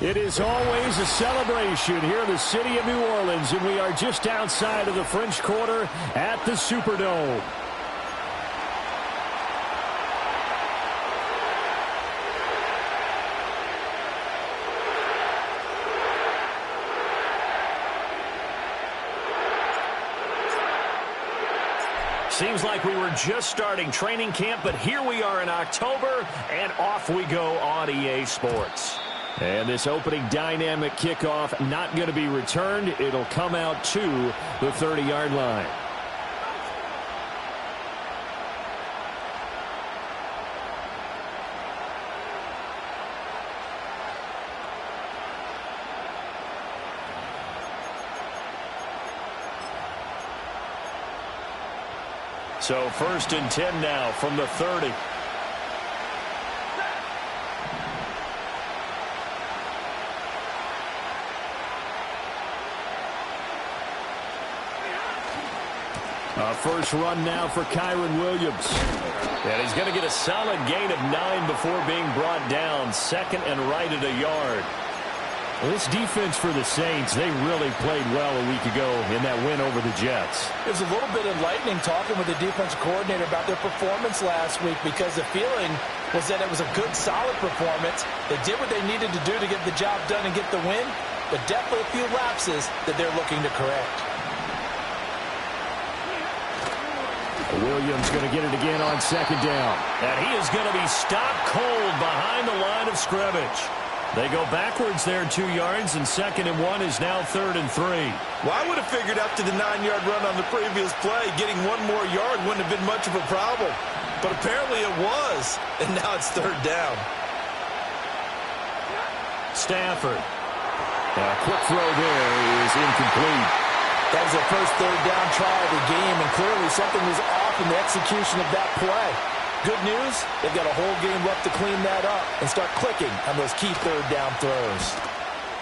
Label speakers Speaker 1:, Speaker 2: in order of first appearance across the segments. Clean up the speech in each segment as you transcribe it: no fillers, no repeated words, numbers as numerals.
Speaker 1: It is always a celebration here in the city of New Orleans, and we are just outside of the French Quarter at the Superdome. Seems like we were just starting training camp, but here we are in October, and off we go on EA Sports. And this opening dynamic kickoff not going to be returned. It'll come out to the 30-yard line. So 1st and 10 now from the 30. First run now for Kyron Williams. And he's going to get a solid gain of 9 before being brought down. 2nd and right at a yard. Well, this defense for the Saints, they really played well a week ago in that win over the Jets.
Speaker 2: It was a little bit enlightening talking with the defensive coordinator about their performance last week, because the feeling was that it was a good, solid performance. They did what they needed to do to get the job done and get the win, but definitely a few lapses that they're looking to correct.
Speaker 1: Williams going to get it again on 2nd down. And he is going to be stopped cold behind the line of scrimmage. They go backwards there 2 yards, and 2nd and 1 is now 3rd and 3.
Speaker 3: Well, I would have figured after the 9-yard run on the previous play, getting 1 more yard wouldn't have been much of a problem. But apparently it was, and now it's 3rd down.
Speaker 1: Stafford. A quick throw there is incomplete.
Speaker 2: That was their first 3rd down try of the game, and clearly something was off in the execution of that play. Good news, they've got a whole game left to clean that up and start clicking on those key 3rd down throws.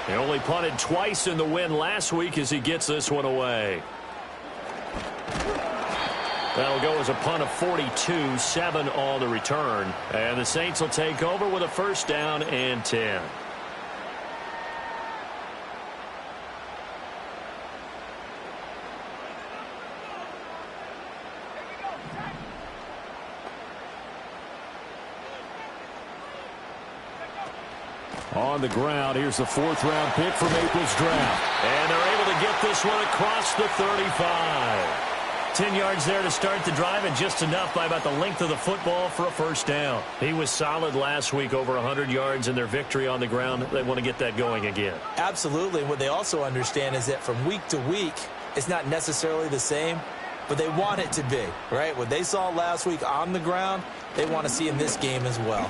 Speaker 1: He only punted twice in the win last week as he gets this one away. That'll go as a punt of 42, 7 on the return. And the Saints will take over with a 1st down and 10. On the ground, here's the 4th-round pick from April's draft. And they're able to get this one across the 35. 10 yards there to start the drive, and just enough by about the length of the football for a 1st down. He was solid last week, over 100 yards in their victory on the ground. They want to get that going again.
Speaker 2: Absolutely. What they also understand is that from week to week, it's not necessarily the same, but they want it to be, right? What they saw last week on the ground, they want to see in this game as well.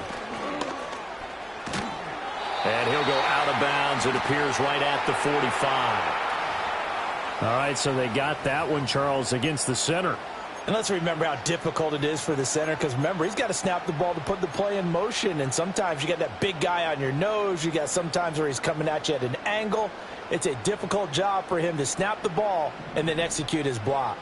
Speaker 1: And he'll go out of bounds. It appears right at the 45. All right, so they got that one, Charles, against the center.
Speaker 2: And let's remember how difficult it is for the center, because remember, he's got to snap the ball to put the play in motion, and sometimes you got that big guy on your nose. You got sometimes where he's coming at you at an angle. It's a difficult job for him to snap the ball and then execute his block.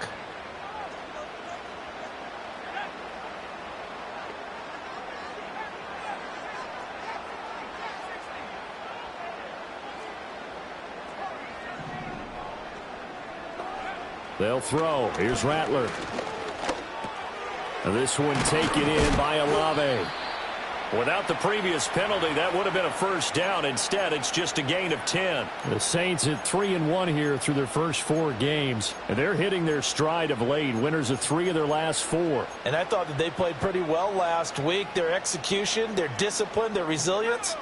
Speaker 1: They'll throw. Here's Rattler. This one taken in by Olave. Without the previous penalty, that would have been a first down. Instead, it's just a gain of 10.
Speaker 4: The Saints at 3-1 here through their first 4 games. And they're hitting their stride of late. Winners of 3 of their last 4.
Speaker 2: And I thought that they played pretty well last week. Their execution, their discipline, their resilience,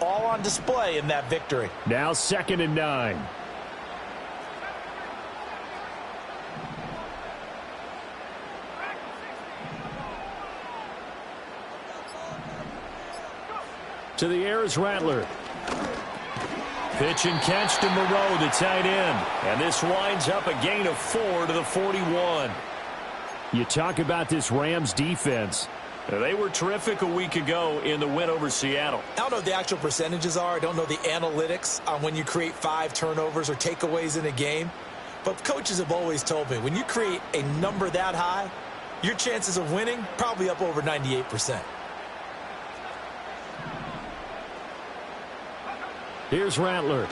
Speaker 2: all on display in that victory.
Speaker 4: Now 2nd and 9. To the air is Rattler.
Speaker 1: Pitch and catch to Moreau, the tight end. And this winds up a gain of 4 to the 41.
Speaker 4: You talk about this Rams defense.
Speaker 1: They were terrific a week ago in the win over Seattle.
Speaker 3: I don't know what the actual percentages are. I don't know the analytics on when you create 5 turnovers or takeaways in a game. But coaches have always told me when you create a number that high, your chances of winning probably up over 98%.
Speaker 4: Here's Rattler.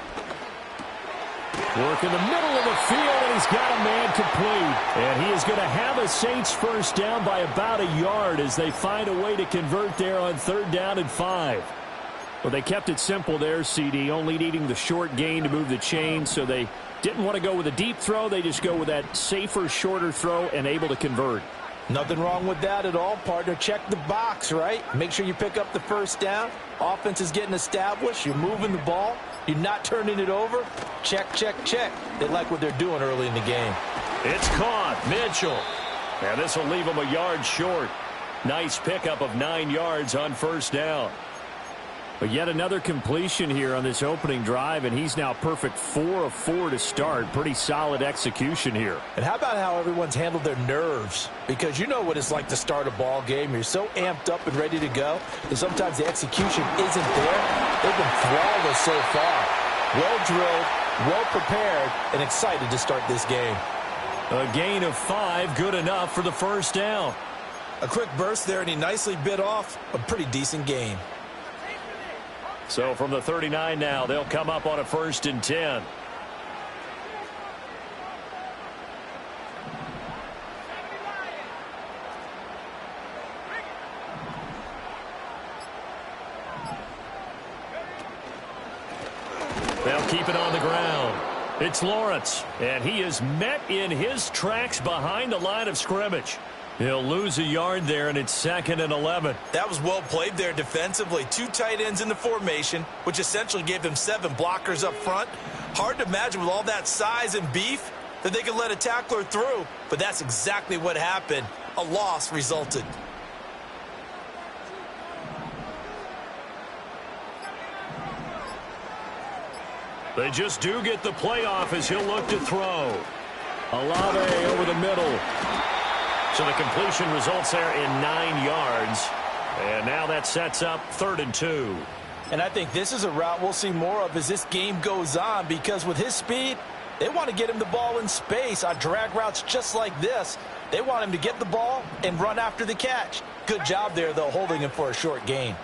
Speaker 4: Work in the middle of the field, and he's got a man complete.
Speaker 1: And he is going to have a Saints first down by about a yard as they find a way to convert there on 3rd down and 5.
Speaker 4: Well, they kept it simple there, CD, only needing the short gain to move the chain, so they didn't want to go with a deep throw. They just go with that safer, shorter throw and able to convert.
Speaker 2: Nothing wrong with that at all, partner. Check the box, right? Make sure you pick up the first down. Offense is getting established. You're moving the ball. You're not turning it over. Check, check, check. They like what they're doing early in the game.
Speaker 1: It's caught. Mitchell. And this will leave them a yard short. Nice pickup of 9 yards on first down.
Speaker 4: But yet another completion here on this opening drive, and he's now perfect 4 of 4 to start. Pretty solid execution here.
Speaker 2: And how about how everyone's handled their nerves? Because you know what it's like to start a ball game. You're so amped up and ready to go that sometimes the execution isn't there. They've been flawless so far. Well drilled, well prepared, and excited to start this game.
Speaker 1: A gain of 5, good enough for the first down.
Speaker 3: A quick burst there, and he nicely bit off a pretty decent gain.
Speaker 1: So from the 39 now, they'll come up on a 1st and 10. They'll keep it on the ground. It's Lawrence, and he is met in his tracks behind the line of scrimmage. He'll lose a yard there, and it's 2nd and 11.
Speaker 3: That was well played there defensively. 2 tight ends in the formation, which essentially gave them 7 blockers up front. Hard to imagine with all that size and beef that they could let a tackler through, but that's exactly what happened. A loss resulted.
Speaker 1: They just do get the playoff as he'll look to throw. Olave over the middle. So the completion results there in 9 yards. And now that sets up 3rd and 2.
Speaker 2: And I think this is a route we'll see more of as this game goes on, because with his speed, they want to get him the ball in space on drag routes just like this. They want him to get the ball and run after the catch. Good job there, though, holding him for a short gain.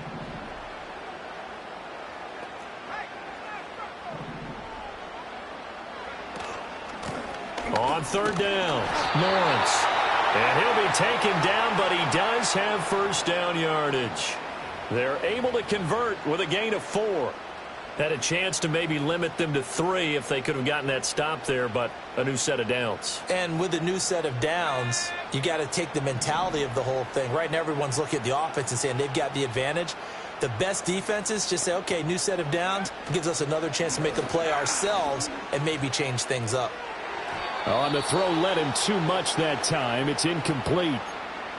Speaker 1: On 3rd down, Lawrence. And he'll be taken down, but he does have first down yardage. They're able to convert with a gain of 4. Had a chance to maybe limit them to 3 if they could have gotten that stop there, but a new set of downs.
Speaker 2: And with a new set of downs, you got to take the mentality of the whole thing. Right now, everyone's looking at the offense and saying they've got the advantage. The best defenses just say, okay, new set of downs gives us another chance to make a play ourselves and maybe change things up.
Speaker 4: On the throw, led him too much that time. It's incomplete.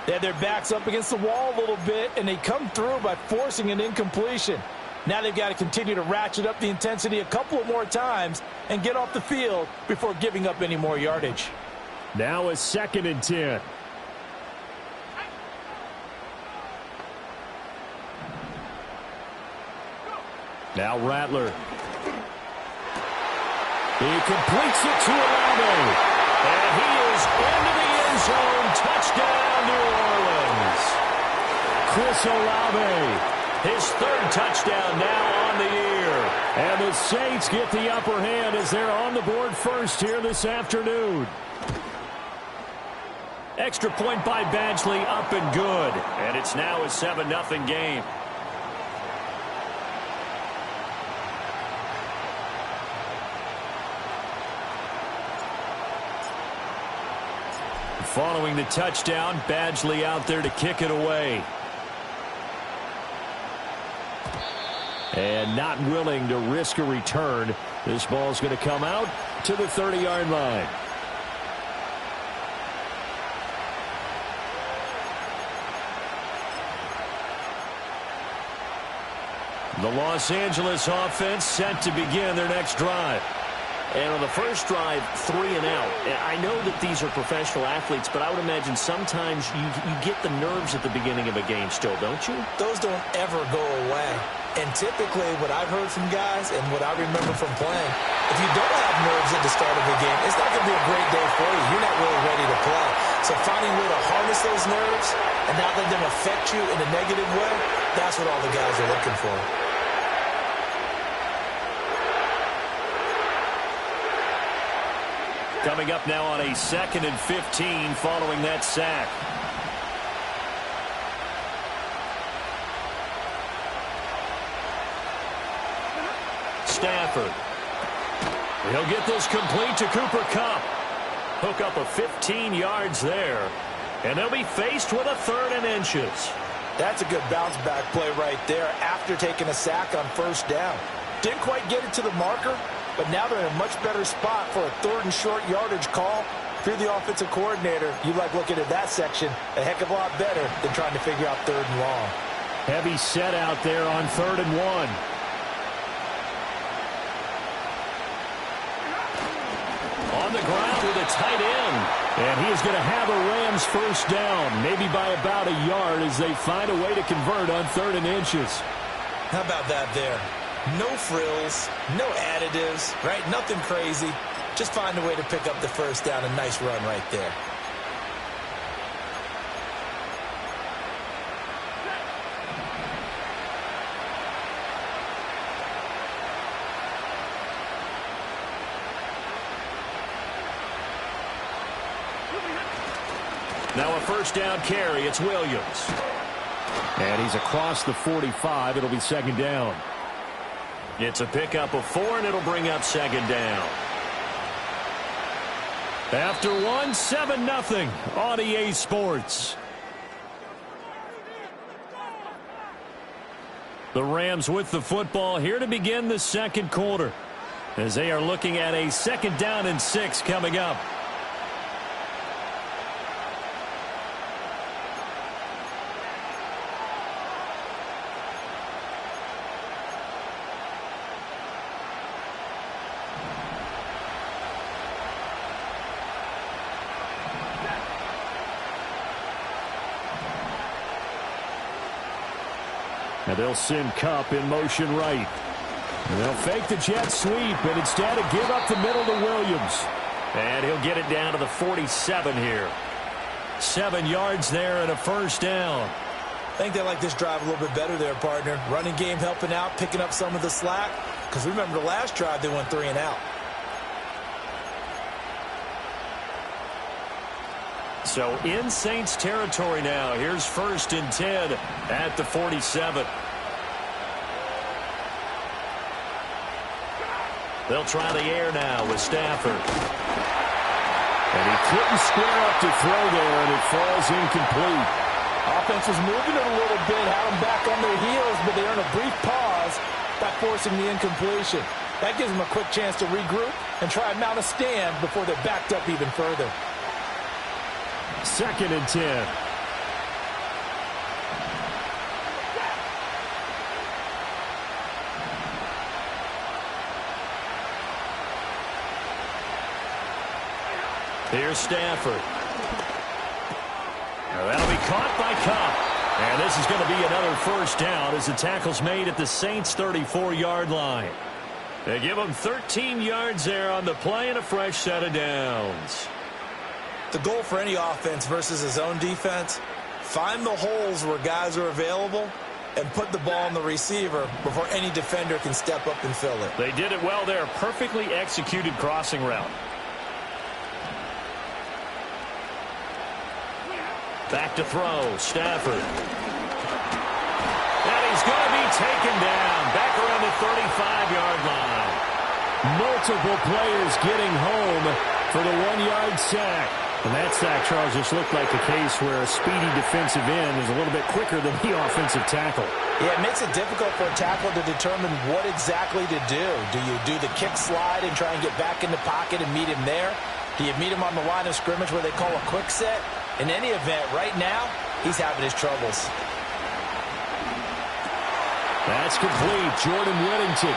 Speaker 2: They had their backs up against the wall a little bit, and they come through by forcing an incompletion. Now they've got to continue to ratchet up the intensity a couple of more times and get off the field before giving up any more yardage.
Speaker 4: Now a 2nd and 10. Now Rattler. He completes it to Olave.
Speaker 1: And he is into the end zone. Touchdown, New Orleans.
Speaker 4: Chris Olave.
Speaker 1: His 3rd touchdown now on the year.
Speaker 4: And the Saints get the upper hand as they're on the board first here this afternoon.
Speaker 1: Extra point by Badgley, up and good. And it's now a 7-0 game. Following the touchdown, Badgley out there to kick it away. And not willing to risk a return. This ball's going to come out to the 30-yard line. The Los Angeles offense set to begin their next drive.
Speaker 4: And on the first drive, 3 and out. I know that these are professional athletes, but I would imagine sometimes you get the nerves at the beginning of a game still, don't you?
Speaker 2: Those don't ever go away. And typically what I've heard from guys and what I remember from playing, if you don't have nerves at the start of a game, it's not going to be a great day for you. You're not really ready to play. So finding a way to harness those nerves and not let them affect you in a negative way, that's what all the guys are looking for.
Speaker 1: Coming up now on a 2nd and 15 following that sack. Stafford. He'll get this complete to Cooper Kupp. Hook up of 15 yards there. And they'll be faced with a 3rd and inches.
Speaker 2: That's a good bounce back play right there after taking a sack on first down. Didn't quite get it to the marker, but now they're in a much better spot for a 3rd and short yardage call. If you're the offensive coordinator, you like looking at that section a heck of a lot better than trying to figure out 3rd and long.
Speaker 1: Heavy set out there on 3rd and 1. On the ground with a tight end. And he is going to have a Rams first down, maybe by about a yard as they find a way to convert on 3rd and inches.
Speaker 3: How about that there? No frills, no additives, right? Nothing crazy. Just find a way to pick up the first down. A nice run right there.
Speaker 1: Now a first down carry. It's Williams. And he's across the 45. It'll be 2nd down. It's a pickup of 4, and it'll bring up 2nd down. After 1, 7-0 on EA Sports. The Rams with the football here to begin the 2nd quarter as they are looking at a 2nd down and 6 coming up. And they'll send Kupp in motion right. And they'll fake the jet sweep, and instead of give up the middle to Williams. And he'll get it down to the 47 here. 7 yards there and a first down.
Speaker 2: I think they like this drive a little bit better there, partner. Running game helping out, picking up some of the slack. Because remember the last drive, they went 3 and out.
Speaker 1: So in Saints territory now. Here's 1st and 10 at the 47. They'll try the air now with Stafford. And he couldn't square up to throw there, and it falls incomplete.
Speaker 2: Offense was moving it a little bit, had them back on their heels, but they earn a brief pause by forcing the incompletion. That gives them a quick chance to regroup and try and mount a stand before they're backed up even further.
Speaker 1: 2nd and 10. Here's Stafford. Now that'll be caught by Kupp. And this is going to be another first down as the tackle's made at the Saints' 34-yard line. They give them 13 yards there on the play and a fresh set of downs.
Speaker 3: The goal for any offense versus his own defense, find the holes where guys are available and put the ball on the receiver before any defender can step up and fill it.
Speaker 1: They did it well there. Perfectly executed crossing route. Back to throw, Stafford. And he's going to be taken down, back around the 35-yard line.
Speaker 4: Multiple players getting home for the 1-yard sack. And that sack, Charles, just looked like a case where a speedy defensive end is a little bit quicker than the offensive tackle.
Speaker 2: Yeah, it makes it difficult for a tackle to determine what exactly to do. Do you do the kick slide and try and get back in the pocket and meet him there? Do you meet him on the line of scrimmage where they call a quick set? In any event, right now, he's having his troubles.
Speaker 4: That's complete. Jordan Whittington.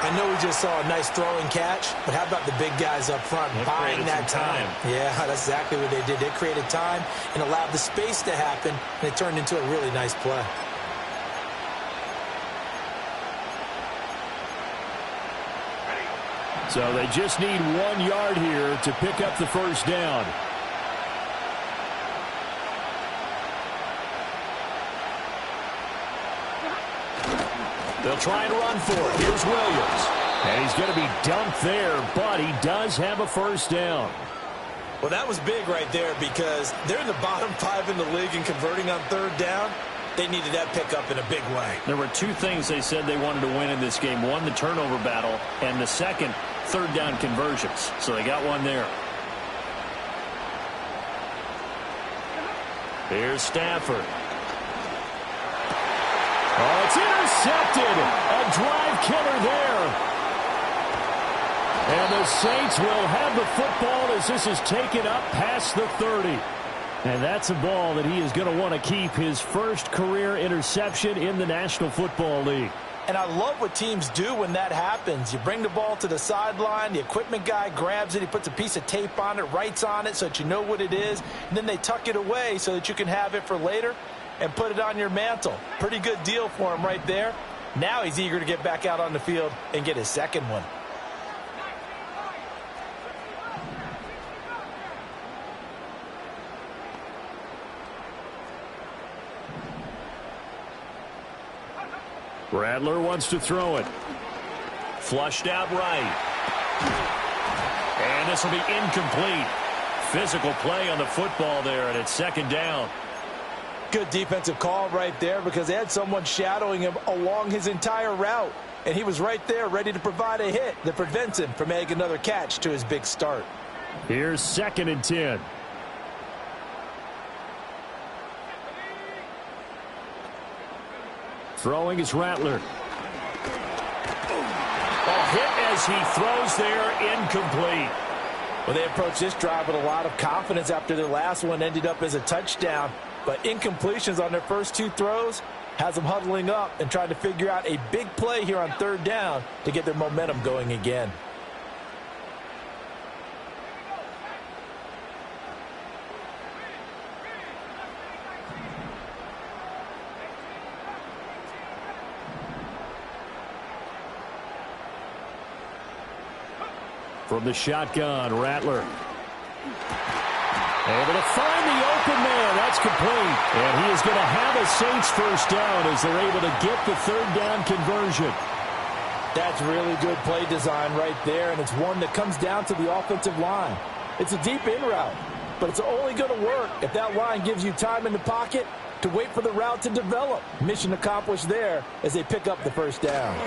Speaker 2: I know we just saw a nice throwing catch, but how about the big guys up front buying that time? Yeah, that's exactly what they did. They created time and allowed the space to happen, and it turned into a really nice play.
Speaker 4: So they just need 1 yard here to pick up the first down.
Speaker 1: They'll try and run for it. Here's Williams.
Speaker 4: And he's going to be dumped there, but he does have a first down.
Speaker 3: Well, that was big right there because they're in the bottom 5 in the league and converting on third down. They needed that pickup in a big way.
Speaker 4: There were 2 things they said they wanted to win in this game. One, the turnover battle, and the second, third down conversions. So they got one there.
Speaker 1: Here's Stafford.
Speaker 4: Oh, it's intercepted. A drive killer there. And the Saints will have the football as this is taken up past the 30. And that's a ball that he is going to want to keep, his first career interception in the National Football League.
Speaker 2: And I love what teams do when that happens. You bring the ball to the sideline, the equipment guy grabs it, he puts a piece of tape on it, writes on it so that you know what it is, and then they tuck it away so that you can have it for later and put it on your mantle. Pretty good deal for him right there. Now he's eager to get back out on the field and get his second one.
Speaker 4: Rattler wants to throw it.
Speaker 1: Flushed out right. And this will be incomplete. Physical play on the football there, and it's second down.
Speaker 2: Good defensive call right there because they had someone shadowing him along his entire route. And he was right there ready to provide a hit that prevents him from making another catch to his big start.
Speaker 4: Here's 2nd and 10. Throwing is Rattler.
Speaker 1: A hit as he throws there, incomplete.
Speaker 2: Well, they approached this drive with a lot of confidence after their last one ended up as a touchdown. But incompletions on their first 2 throws has them huddling up and trying to figure out a big play here on third down to get their momentum going again.
Speaker 4: From the shotgun, Rattler. Able to find the open man. That's complete. And he is going to have a Saints first down as they're able to get the third down conversion.
Speaker 2: That's really good play design right there, and it's one that comes down to the offensive line. It's a deep in route, but it's only going to work if that line gives you time in the pocket to wait for the route to develop. Mission accomplished there as they pick up the first down.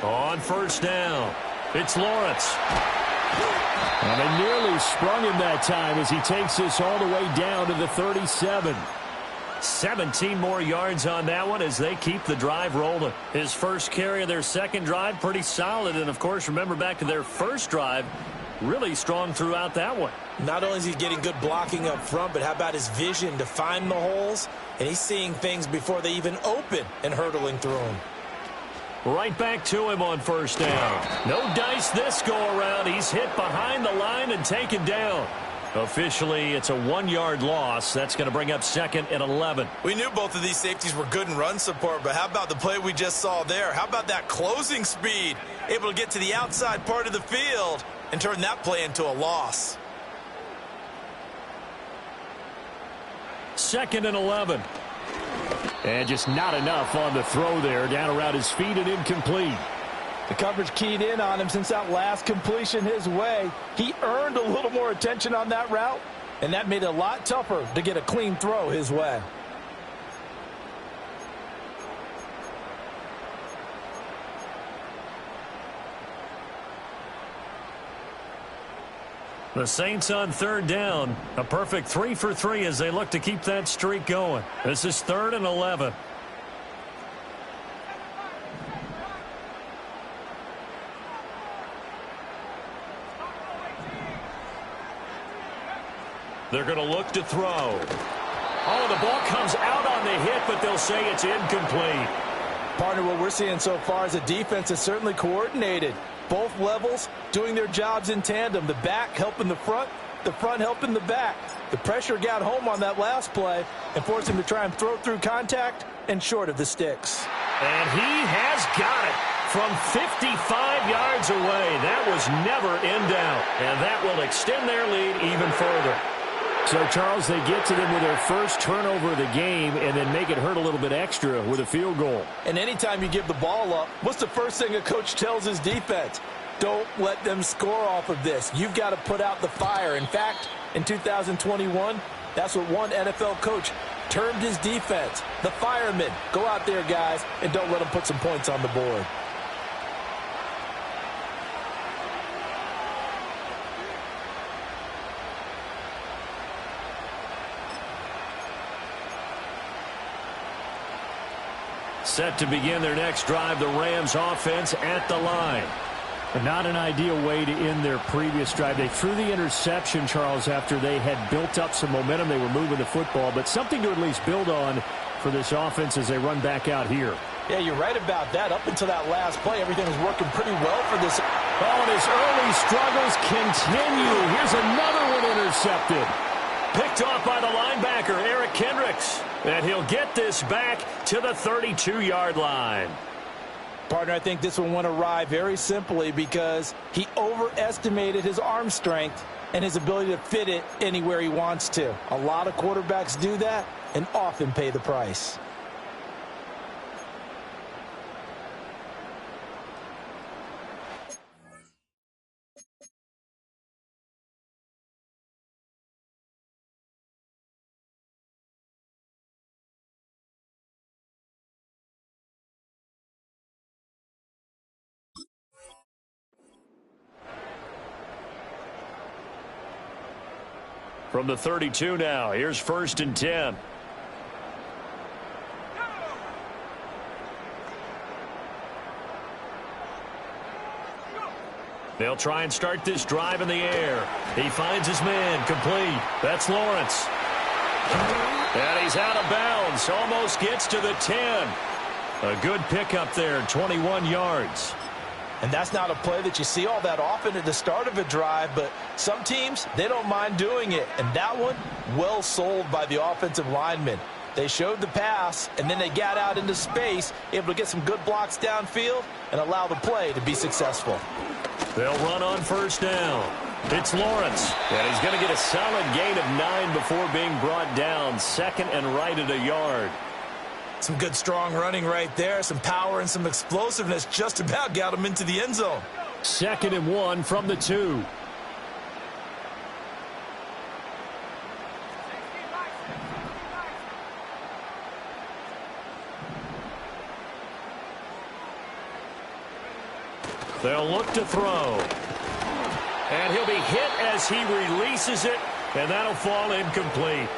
Speaker 1: On first down, it's Lawrence.
Speaker 4: And they nearly sprung him that time as he takes this all the way down to the 37.
Speaker 1: 17 more yards on that one as they keep the drive rolling. His first carry of their second drive, pretty solid. And, of course, remember back to their first drive, really strong throughout that one.
Speaker 3: Not only is he getting good blocking up front, but how about his vision to find the holes? And he's seeing things before they even open and hurtling through them.
Speaker 1: Right back to him on first down. No dice this go-around. He's hit behind the line and taken down. Officially, it's a 1-yard loss. That's going to bring up 2nd and 11.
Speaker 3: We knew both of these safeties were good in run support, but how about the play we just saw there? How about that closing speed? Able to get to the outside part of the field and turn that play into a loss.
Speaker 1: 2nd and 11.
Speaker 4: And just not enough on the throw there. Down around his feet and incomplete.
Speaker 2: The coverage keyed in on him since that last completion his way. He earned a little more attention on that route, and that made it a lot tougher to get a clean throw his way.
Speaker 1: The Saints on third down. A perfect 3 for 3 as they look to keep that streak going. This is 3rd and 11. They're going to look to throw. Oh, the ball comes out on the hit, but they'll say it's incomplete.
Speaker 2: Partner, what we're seeing so far is a defense is certainly coordinated. Both levels doing their jobs in tandem. The back helping the front helping the back. The pressure got home on that last play and forced him to try and throw through contact and short of the sticks.
Speaker 1: And he has got it from 55 yards away. That was never in doubt. And that will extend their lead even further.
Speaker 4: So, Charles, they get to them with their first turnover of the game and then make it hurt a little bit extra with a field goal.
Speaker 2: And anytime you give the ball up, what's the first thing a coach tells his defense? Don't let them score off of this. You've got to put out the fire. In fact, in 2021, that's what one NFL coach termed his defense. The firemen. Go out there, guys, and don't let them put some points on the board.
Speaker 1: Set to begin their next drive, the Rams offense at the line.
Speaker 4: But not an ideal way to end their previous drive. They threw the interception, Charles, after they had built up some momentum. They were moving the football, but something to at least build on for this offense as they run back out here.
Speaker 2: Yeah, you're right about that. Up until that last play, everything was working pretty well for this.
Speaker 4: Oh, and his early struggles continue. Here's another one intercepted.
Speaker 1: Picked off by the linebacker, Eric Kendricks. And he'll get this back to the 32-yard line.
Speaker 2: Partner, I think this one went awry very simply because he overestimated his arm strength and his ability to fit it anywhere he wants to. A lot of quarterbacks do that and often pay the price.
Speaker 1: From the 32 now, here's 1st and 10. They'll try and start this drive in the air. He finds his man, complete. That's Lawrence. And he's out of bounds, almost gets to the 10. A good pickup there, 21 yards.
Speaker 2: And that's not a play that you see all that often at the start of a drive, but some teams, they don't mind doing it. And that one, well sold by the offensive linemen. They showed the pass, and then they got out into space, able to get some good blocks downfield and allow the play to be successful.
Speaker 1: They'll run on 1st down. It's Lawrence, and he's going to get a solid gain of 9 before being brought down. 2nd and right at a yard.
Speaker 3: Some good strong running right there. Some power and some explosiveness just about got him into the end zone.
Speaker 4: 2nd and 1 from the 2.
Speaker 1: They'll look to throw. And he'll be hit as he releases it, and that'll fall incomplete.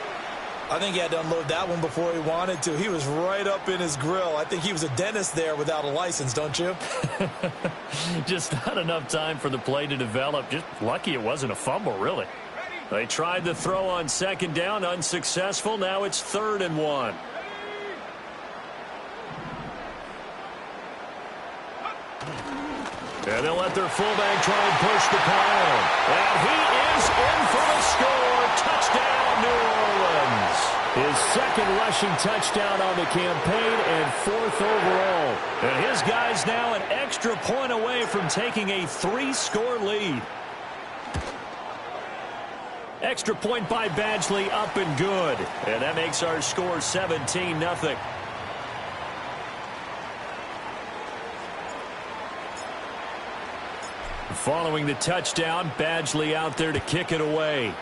Speaker 3: I think he had to unload that one before he wanted to. He was right up in his grill. I think he was a dentist there without a license, don't you?
Speaker 1: Just not enough time for the play to develop. Just lucky it wasn't a fumble, really. They tried the throw on 2nd down, unsuccessful. Now it's 3rd and 1. And they'll let their fullback try and push the pile. And he is in for the score. Touchdown, New Orleans.
Speaker 4: His 2nd rushing touchdown on the campaign and 4th overall.
Speaker 1: And his guys now an extra point away from taking a 3-score lead. Extra point by Badgley, up and good. And that makes our score 17-0. Following the touchdown, Badgley out there to kick it away.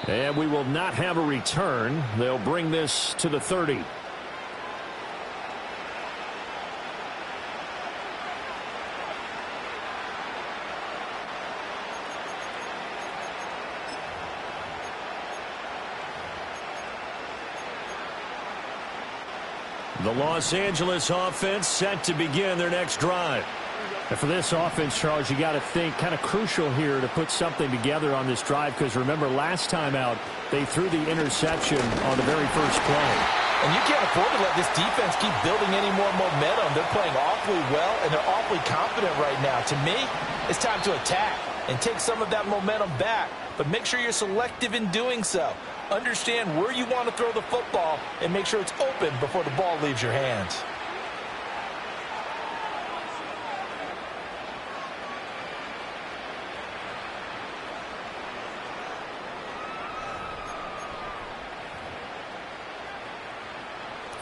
Speaker 4: And we will not have a return. They'll bring this to the 30. The Los Angeles offense set to begin their next drive. And for this offense, Charles, you got to think kind of crucial here to put something together on this drive, because remember last time out they threw the interception on the very first play.
Speaker 2: And you can't afford to let this defense keep building any more momentum. They're playing awfully well, and they're awfully confident right now. To me, it's time to attack and take some of that momentum back. But make sure you're selective in doing so. Understand where you want to throw the football and make sure it's open before the ball leaves your hands.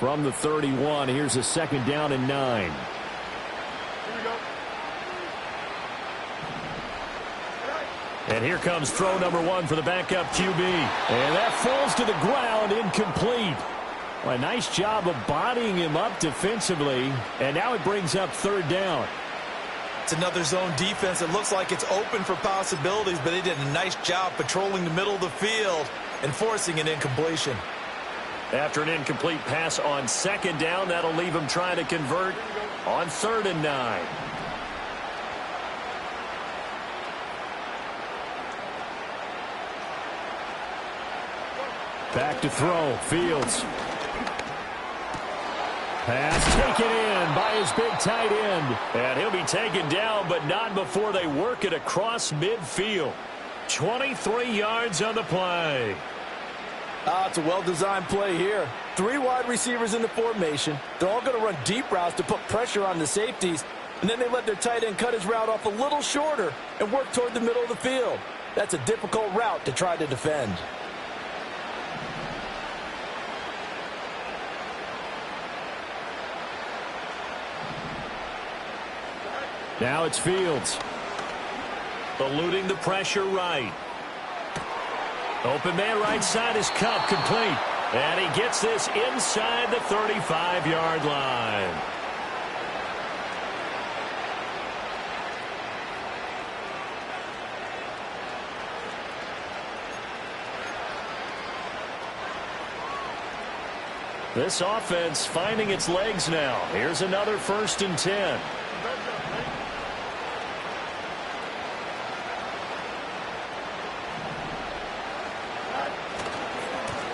Speaker 4: From the 31, here's a 2nd down and 9.
Speaker 5: Here we go.
Speaker 4: And here comes throw number 1 for the backup QB. And that falls to the ground, incomplete. Well, a nice job of bodying him up defensively. And now it brings up 3rd down.
Speaker 3: It's another zone defense. It looks like it's open for possibilities, but they did a nice job patrolling the middle of the field and forcing an incompletion.
Speaker 1: After an incomplete pass on 2nd down, that'll leave him trying to convert on 3rd and 9.
Speaker 4: Back to throw. Fields. Pass taken in by his big tight end.
Speaker 1: And he'll be taken down, but not before they work it across midfield. 23 yards on the play.
Speaker 2: It's a well-designed play here. 3 wide receivers in the formation. They're all going to run deep routes to put pressure on the safeties. And then they let their tight end cut his route off a little shorter and work toward the middle of the field. That's a difficult route to try to defend.
Speaker 4: Now it's Fields.
Speaker 1: Eluding the pressure right. Open man right side is Cup, complete. And he gets this inside the 35-yard line. This offense finding its legs now. Here's another 1st and 10.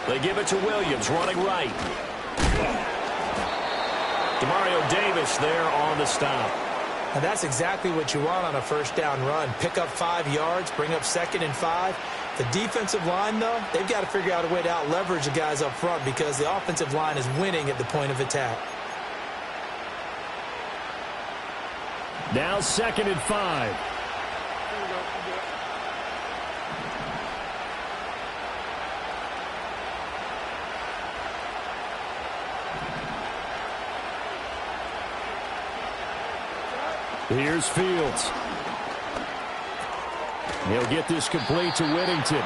Speaker 1: They give it to Williams, running right. Demario Davis there on the stop.
Speaker 2: And that's exactly what you want on a 1st down run. Pick up 5 yards, bring up 2nd and 5. The defensive line, though, they've got to figure out a way to out-leverage the guys up front because the offensive line is winning at the point of attack.
Speaker 4: Now 2nd and 5. Here's Fields. He'll get this complete to Whittington.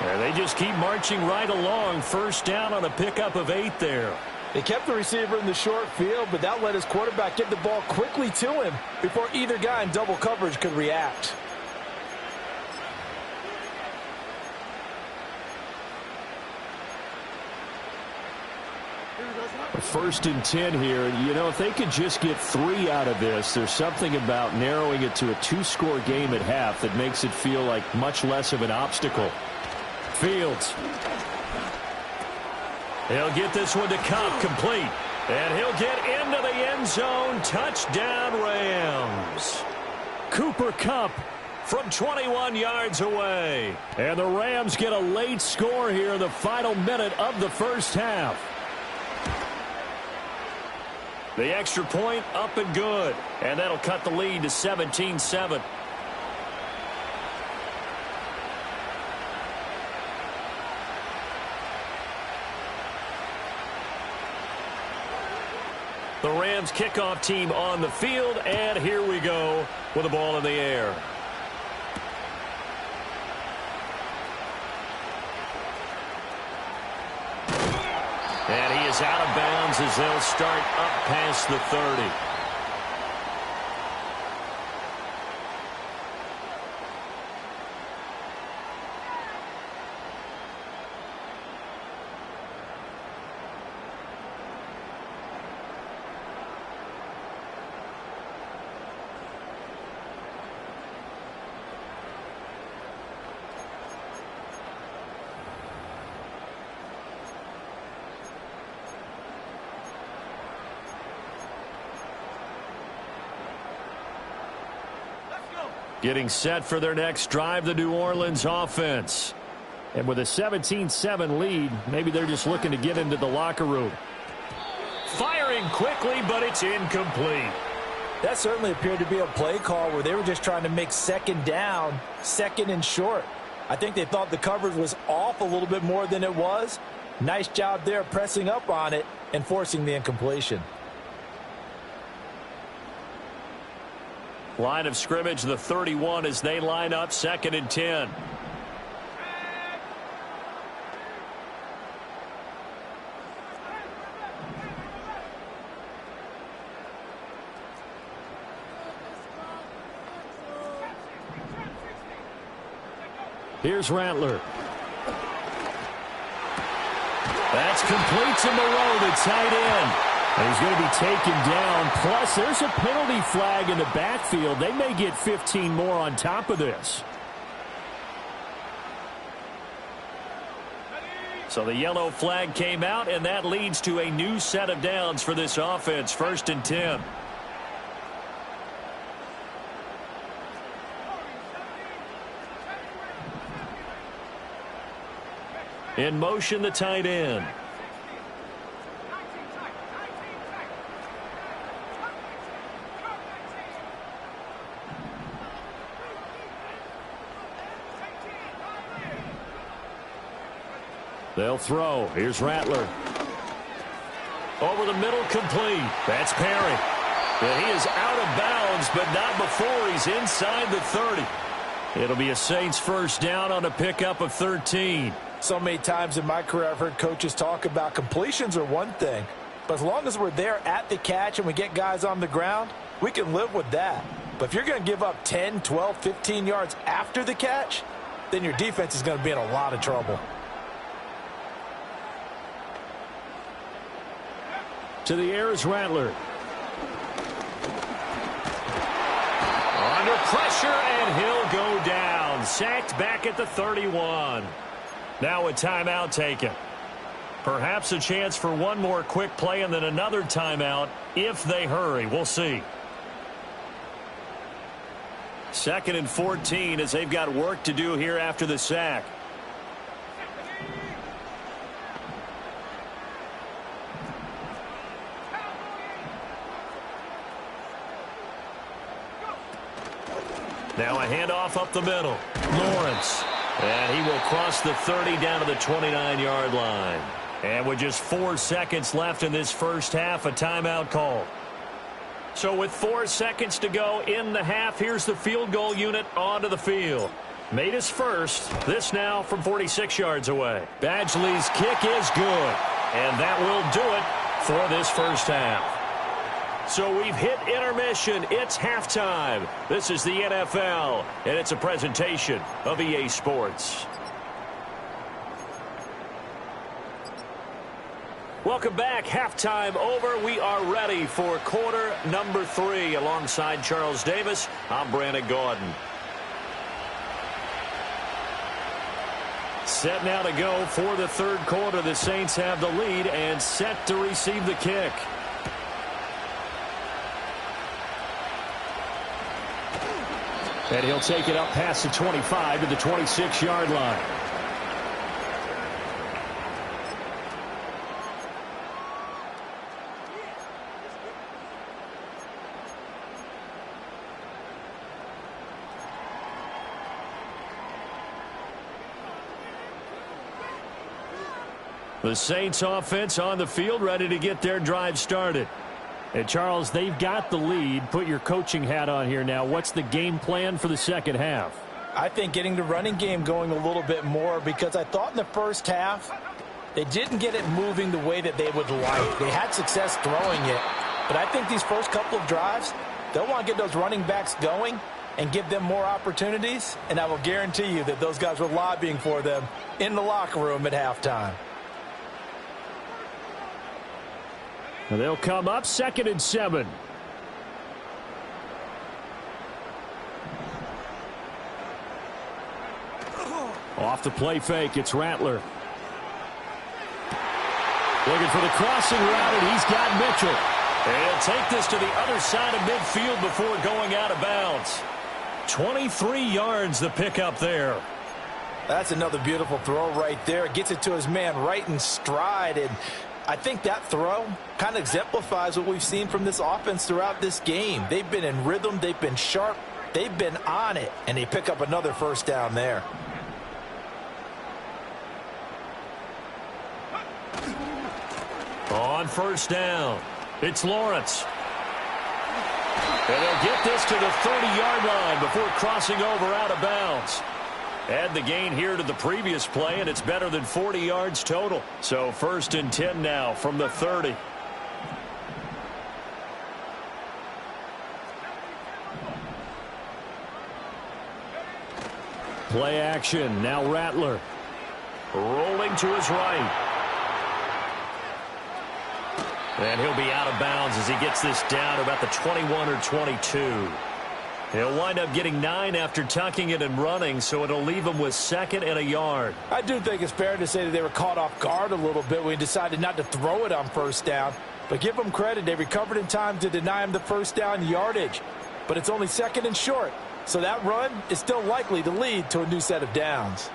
Speaker 1: And they just keep marching right along. 1st down on a pickup of 8 there.
Speaker 2: They kept the receiver in the short field, but that let his quarterback get the ball quickly to him before either guy in double coverage could react.
Speaker 4: A 1st and 10 here. You know, if they could just get 3 out of this, there's something about narrowing it to a 2-score game at half that makes it feel like much less of an obstacle. Fields.
Speaker 1: He'll get this one to Cup, complete. And he'll get into the end zone. Touchdown, Rams.
Speaker 4: Cooper Kupp
Speaker 1: from 21 yards away.
Speaker 4: And the Rams get a late score here in the final minute of the 1st half.
Speaker 1: The extra point up and good. And that'll cut the lead to 17-7. The Rams kickoff team on the field, and here we go with the ball in the air. And he is out of bounds as they'll start up past the 30. Getting set for their next drive, the New Orleans offense. And with a 17-7 lead, maybe they're just looking to get into the locker room. Firing quickly, but it's incomplete.
Speaker 2: That certainly appeared to be a play call where they were just trying to make second down, second and short. I think they thought the coverage was off a little bit more than it was. Nice job there pressing up on it and forcing the incompletion.
Speaker 1: Line of scrimmage, the 31 as they line up 2nd and 10. Here's Rattler. That's complete to Moreau, the tight end. And he's going to be taken down. Plus, there's a penalty flag in the backfield. They may get 15 more on top of this. So the yellow flag came out, and that leads to a new set of downs for this offense. 1st and 10. In motion, the tight end. They'll throw. Here's Rattler. Over the middle, complete. That's Perry. And he is out of bounds, but not before he's inside the 30. It'll be a Saints first down on a pickup of 13.
Speaker 2: So many times in my career I've heard coaches talk about completions are one thing, but as long as we're there at the catch and we get guys on the ground, we can live with that. But if you're going to give up 10, 12, 15 yards after the catch, then your defense is going to be in a lot of trouble.
Speaker 1: To the air is Rattler. Under pressure, and he'll go down. Sacked back at the 31. Now a timeout taken. Perhaps a chance for one more quick play and then another timeout if they hurry. We'll see. 2nd and 14 as they've got work to do here after the sack. Now a handoff up the middle. Lawrence. And he will cross the 30 down to the 29-yard line. And with just 4 seconds left in this first half, a timeout call. So with 4 seconds to go in the half, here's the field goal unit onto the field. Made his first. This now from 46 yards away. Badgley's kick is good. And that will do it for this first half. So we've hit intermission. It's halftime. This is the NFL, and it's a presentation of EA Sports. Welcome back. Halftime over. We are ready for quarter number 3. Alongside Charles Davis, I'm Brandon Gordon. Set now to go for the third quarter. The Saints have the lead and set to receive the kick. And he'll take it up past the 25 to the 26-yard line. The Saints offense on the field, ready to get their drive started. And Charles, they've got the lead. Put your coaching hat on here now. What's the game plan for the second half?
Speaker 2: I think getting the running game going a little bit more, because I thought in the first half They didn't get it moving the way that they would like. They had success throwing it. But I think these first couple of drives, they'll want to get those running backs going and give them more opportunities. And I will guarantee you that those guys were lobbying for them in the locker room at halftime.
Speaker 4: And they'll come up 2nd and 7. Off the play fake, it's Rattler. Looking for the crossing route, and he's got Mitchell.
Speaker 1: And he'll take this to the other side of midfield before going out of bounds. 23 yards the pickup there.
Speaker 2: That's another beautiful throw right there. Gets it to his man right in stride. And I think that throw kind of exemplifies what we've seen from this offense throughout this game. They've been in rhythm. They've been sharp. They've been on it. And they pick up another first down there.
Speaker 1: On first down, it's Lawrence. And they'll get this to the 30-yard line before crossing over out of bounds. Add the gain here to the previous play, and it's better than 40 yards total. So 1st and 10 now from the 30.
Speaker 4: Play action, now Rattler.
Speaker 1: Rolling to his right. And he'll be out of bounds as he gets this down to about the 21 or 22. He'll wind up getting 9 after tucking it and running, so it'll leave him with 2nd and a yard.
Speaker 2: I do think it's fair to say that they were caught off guard a little bit when he decided not to throw it on first down. But give them credit. They recovered in time to deny him the first down yardage. But it's only 2nd and short. So that run is still likely to lead to a new set of downs.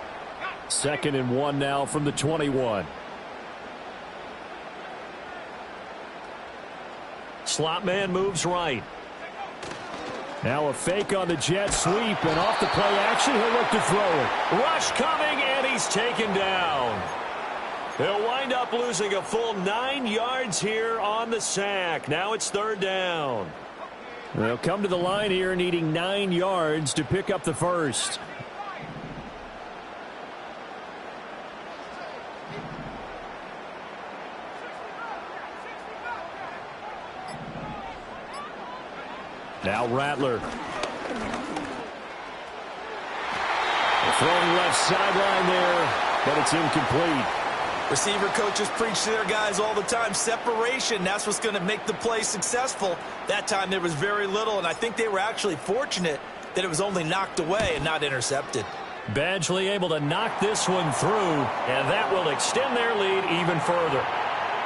Speaker 4: 2nd and 1 now from the 21.
Speaker 1: Slot man moves right.
Speaker 4: Now a fake on the jet sweep, and off the play action, he'll look to throw it.
Speaker 1: Rush coming, and he's taken down. He'll wind up losing a full 9 yards here on the sack. Now it's 3rd down.
Speaker 4: They'll come to the line here needing 9 yards to pick up the first. Now Rattler. They're throwing left sideline there, but it's incomplete.
Speaker 3: Receiver coaches preach to their guys all the time. Separation, that's what's going to make the play successful. That time there was very little, and I think they were actually fortunate that it was only knocked away and not intercepted.
Speaker 1: Badgley able to knock this one through, and that will extend their lead even further.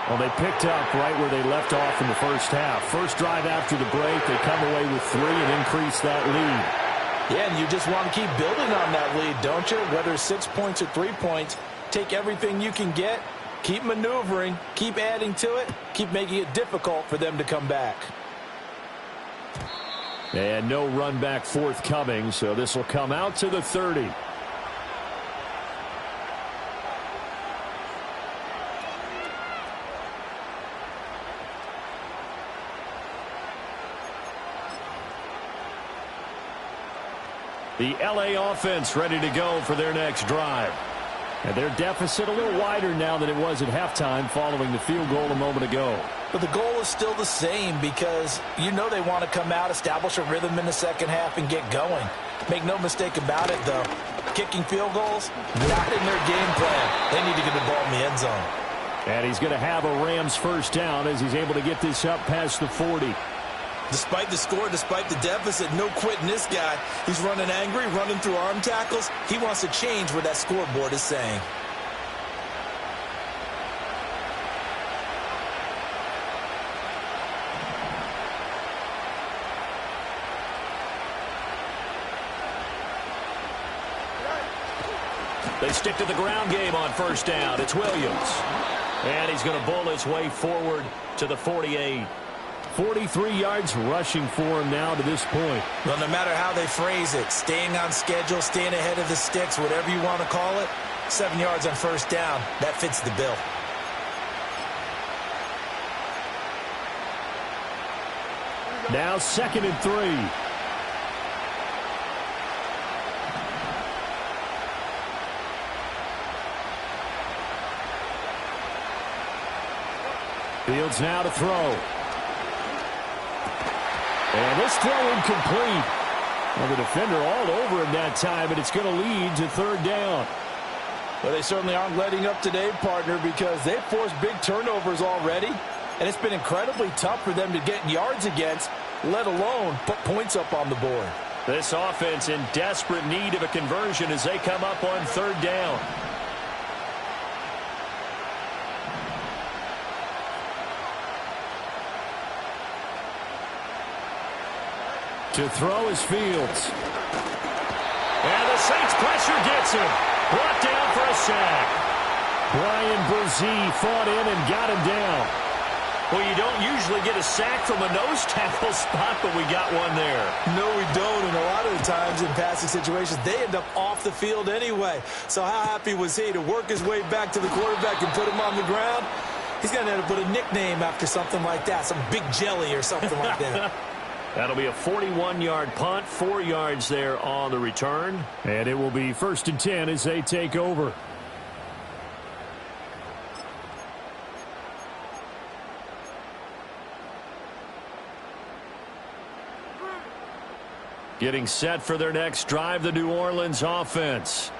Speaker 4: Well, they picked up right where they left off in the first half. First drive after the break, they come away with 3 and increase that lead.
Speaker 2: Yeah, and you just want to keep building on that lead, don't you? Whether it's 6 points or 3 points, take everything you can get, keep maneuvering, keep adding to it, keep making it difficult for them to come back.
Speaker 4: And no run back forthcoming, so this will come out to the 30. The LA offense ready to go for their next drive. And their deficit a little wider now than it was at halftime following the field goal a moment ago.
Speaker 2: But the goal is still the same because you know they want to come out, establish a rhythm in the second half, and get going. Make no mistake about it, though. Kicking field goals, not in their game plan. They need to get the ball in the end zone.
Speaker 4: And he's going to have a Rams first down as he's able to get this up past the 40.
Speaker 3: Despite the score, despite the deficit, no quitting this guy. He's running angry, running through arm tackles. He wants to change what that scoreboard is saying.
Speaker 1: They stick to the ground game on first down. It's Williams. And he's going to bull his way forward to the 48.
Speaker 4: 43 yards rushing for him now to this point.
Speaker 3: Well, no matter how they phrase it, staying on schedule, staying ahead of the sticks, whatever you want to call it, 7 yards on first down, that fits the bill.
Speaker 4: Now 2nd and 3. Fields now to throw. And this throw incomplete. Well, the defender all over him that time, and it's going to lead to third down.
Speaker 2: Well, they certainly aren't letting up today, partner, because they've forced big turnovers already, and it's been incredibly tough for them to get yards against, let alone put points up on the board.
Speaker 1: This offense in desperate need of a conversion as they come up on third down.
Speaker 4: To throw is Fields.
Speaker 1: And the Saints pressure gets him. Brought down for a sack.
Speaker 4: Brian Brzee fought in and got him down.
Speaker 1: Well, you don't usually get a sack from a nose tackle spot, but we got one there.
Speaker 3: No, we don't, and a lot of the times in passing situations, they end up off the field anyway. So how happy was he to work his way back to the quarterback and put him on the ground? He's going to end up with a nickname after something like that, some big jelly or something like that.
Speaker 1: That'll be a 41-yard punt, 4 yards there on the return.
Speaker 4: And it will be 1st and 10 as they take over.
Speaker 1: Getting set for their next drive, the New Orleans offense.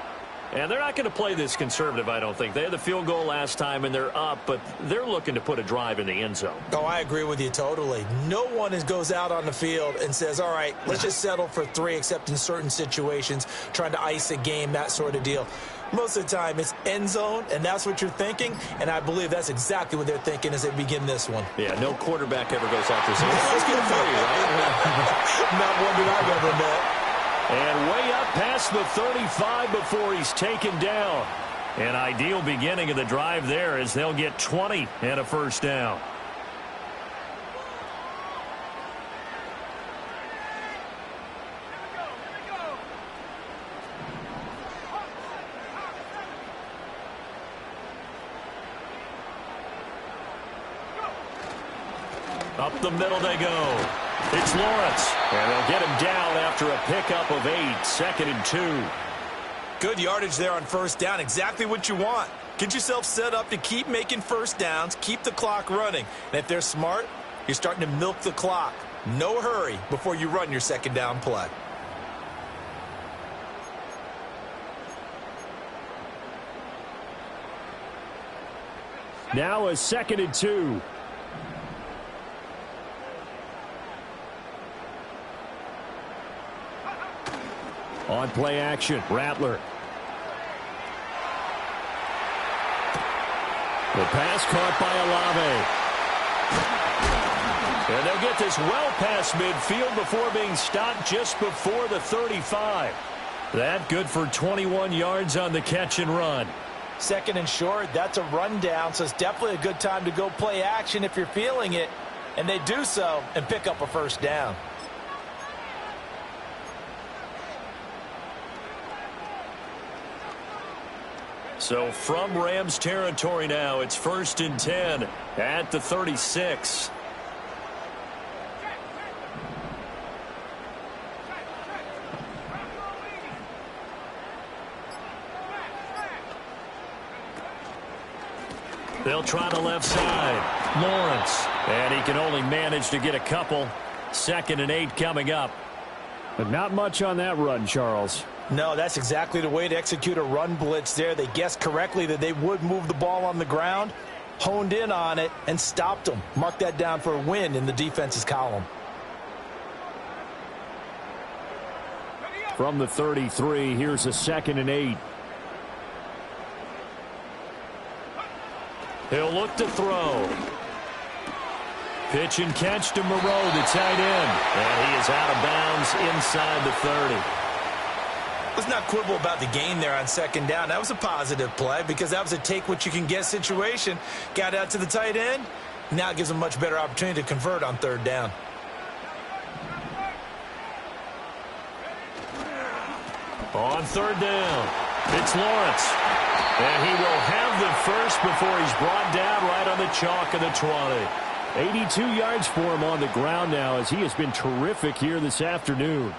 Speaker 1: And they're not going to play this conservative, I don't think. They had the field goal last time, and they're up, but they're looking to put a drive in the end zone.
Speaker 3: Oh, I agree with you totally. No one goes out on the field and says, all right, let's just settle for 3, except in certain situations, trying to ice a game, that sort of deal. Most of the time, it's end zone, and that's what you're thinking, and I believe that's exactly what they're thinking as they begin this one.
Speaker 1: Yeah, no quarterback ever goes out there saying, let's get it for you, right?
Speaker 3: Not one that I've ever met.
Speaker 1: And way up past the 35 before he's taken down. An ideal beginning of the drive there as they'll get 20 and a first down. Up the middle they go. It's Lawrence, and they'll get him down after a pickup of 8, 2nd and 2.
Speaker 3: Good yardage there on first down, exactly what you want. Get yourself set up to keep making first downs, keep the clock running. And if they're smart, you're starting to milk the clock. No hurry before you run your second down play.
Speaker 4: Now a 2nd and 2. On play action, Rattler. The pass caught by Olave. And they'll get this well past midfield before being stopped just before the 35. That good for 21 yards on the catch and run.
Speaker 2: 2nd and short, that's a rundown, so it's definitely a good time to go play action if you're feeling it. And they do so and pick up a first down.
Speaker 1: So from Rams territory now, it's 1st and 10 at the 36. They'll try the left side. Lawrence. And he can only manage to get a couple. 2nd and 8 coming up.
Speaker 4: But not much on that run, Charles.
Speaker 2: No, that's exactly the way to execute a run blitz there. They guessed correctly that they would move the ball on the ground, honed in on it, and stopped them. Mark that down for a win in the defense's column.
Speaker 4: From the 33, here's a 2nd and 8.
Speaker 1: He'll look to throw. Pitch and catch to Moreau, the tight end. And he is out of bounds inside the 30.
Speaker 3: Let's not quibble about the gain there on 2nd down. That was a positive play because that was a take-what-you-can-get situation. Got out to the tight end. Now it gives them a much better opportunity to convert on 3rd down.
Speaker 1: On 3rd down, it's Lawrence. And he will have the first before he's brought down right on the chalk of the 20.
Speaker 4: 82 yards for him on the ground now as he has been terrific here this afternoon.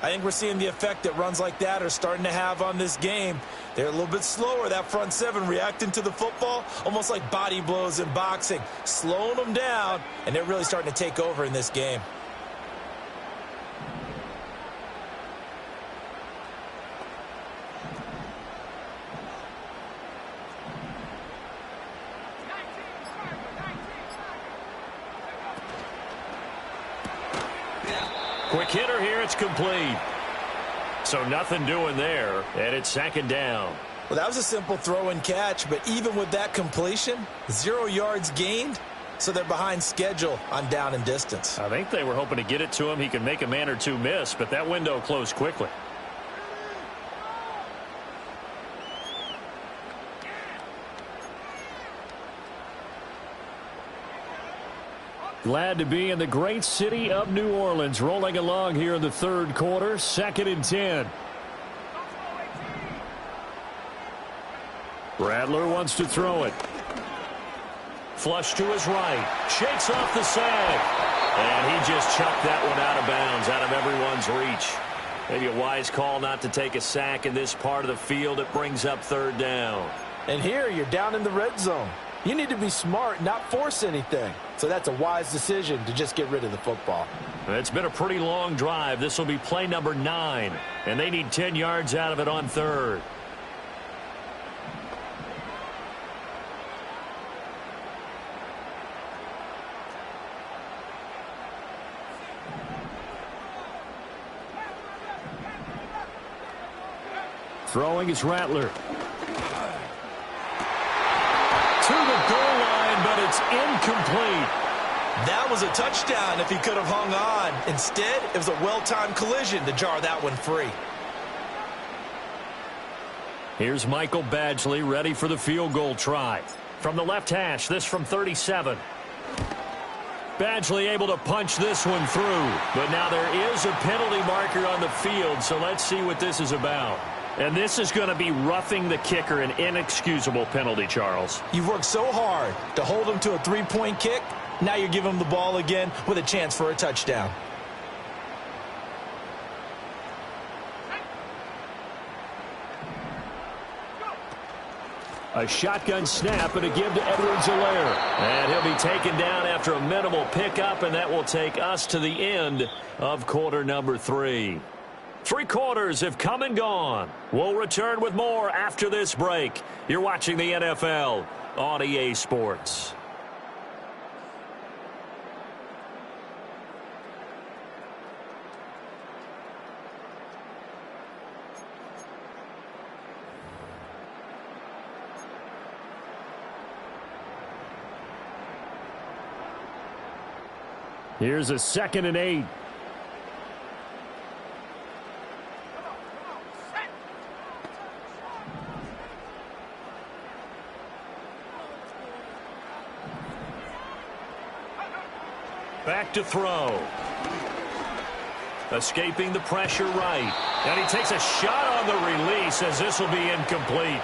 Speaker 2: I think we're seeing the effect that runs like that are starting to have on this game. They're a little bit slower, that front seven, reacting to the football, almost like body blows in boxing, slowing them down, and they're really starting to take over in this game.
Speaker 1: Quick hitter here, it's complete. So nothing doing there, and it's second down.
Speaker 2: Well, that was a simple throw and catch, but even with that completion, 0 yards gained, so they're behind schedule on down and distance.
Speaker 4: I think they were hoping to get it to him. He could make a man or two miss, but that window closed quickly. Glad to be in the great city of New Orleans, rolling along here in the third quarter, 2nd and 10. Rattler wants to throw it.
Speaker 1: Flush to his right. Shakes off the sag. And he just chucked that one out of bounds, out of everyone's reach. Maybe a wise call not to take a sack in this part of the field. It brings up third down.
Speaker 2: And here you're down in the red zone. You need to be smart, not force anything. So that's a wise decision to just get rid of the football.
Speaker 1: It's been a pretty long drive. This will be play number 9. And they need 10 yards out of it on third.
Speaker 4: Throwing is Rattler.
Speaker 1: To the goal line, but it's incomplete.
Speaker 3: That was a touchdown if he could have hung on. Instead, it was a well-timed collision to jar that one free.
Speaker 1: Here's Michael Badgley ready for the field goal try. From the left hash, this from 37. Badgley able to punch this one through. But now there is a penalty marker on the field, so let's see what this is about.
Speaker 4: And this is going to be roughing the kicker, an inexcusable penalty, Charles.
Speaker 2: You've worked so hard to hold him to a three-point kick. Now you're giving him the ball again with a chance for a touchdown.
Speaker 4: A shotgun snap and a give to Edwards-Helaire.
Speaker 1: And he'll be taken down after a minimal pickup, and that will take us to the end of quarter number 3. 3 quarters have come and gone. We'll return with more after this break. You're watching the NFL on EA Sports.
Speaker 4: Here's a 2nd and 8.
Speaker 1: Back to throw. Escaping the pressure right. And he takes a shot on the release as this will be incomplete.